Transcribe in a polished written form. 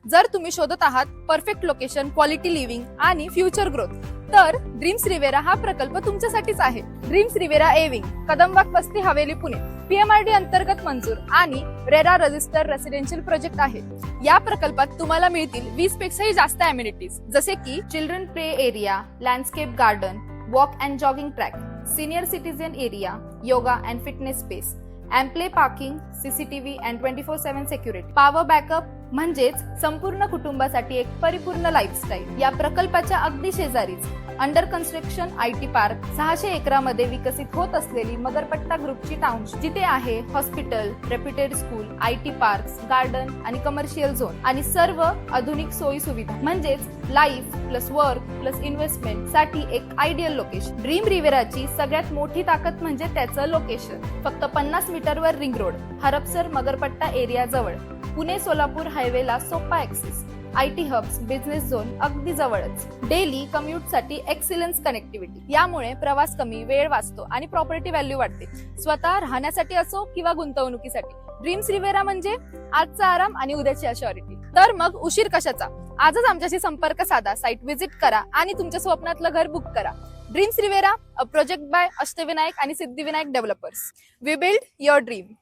जर तुम्ही शोधत आहात परफेक्ट लोकेशन, क्वालिटी लिव्हिंग आणि फ्युचर ग्रोथ, तर ड्रीम्स रिवेरा हा प्रकल्प तुमच्यासाठीच आहे. ड्रीम्स रिवेरा ए विंग, कदमबाग वस्ती हवेली पुणे, PMRD अंतर्गत मंजूर आणि रेरा रजिस्टर रेसिडेन्शियल प्रोजेक्ट आहे. या प्रकल्पात तुम्हाला मिळतील 20 पेक्षाही जास्त अम्युनिटीज, जसे की children play area, landscape garden, walk and jogging track, senior citizen area, yoga and fitness space, ample parking, CCTV and 24/7 security, power backup म्हणजेच संपूर्ण कुटुंबासाठी एक परिपूर्ण लाईफस्टाईल. या प्रकल्पाच्या अगदी शेजारीच अंडर कन्स्ट्रक्शन IT पार्क, 600 एकरामध्ये विकसित होत असलेली मगरपट्टा ग्रुपची टाउनशिप, जिथे आहे hospital, reputed school, IT parks, garden आणि कमर्शियल झोन आणि सर्व आधुनिक सोयी सुविधा. म्हणजेच life plus work plus investment साठी एक आयडियल लोकेशन. ड्रीम रिवेराची सगळ्यात मोठी ताकद म्हणजे त्याचं लोकेशन. फक्त 50 मीटरवर ring road, Hadapsar Magarpatta area जवळ, पुणे सोलापूर हायवेला सोपा access, IT hubs, business zone अगदी जवळच, डेली कम्युट साठी एक्सिलन्स कनेक्टिव्हिटी. यामुळे प्रवास कमी, वेळ वाचतो आणि प्रॉपर्टी व्हॅल्यू वाढते. स्वतः राहण्यासाठी असो किंवा गुंतवणुकीसाठी, ड्रीम्स रिवेरा म्हणजे आजचा आराम आणि उद्याची अश्युरिटी. तर मग उशीर कशाचा? आजच आमच्याशी संपर्क साधा, साइट व्हिजिट करा आणि तुमच्या स्वप्नातलं घर बुक करा. Dreams riviera, a project by Ashtavinayak आणि Siddhivinayak developers. We build your dream.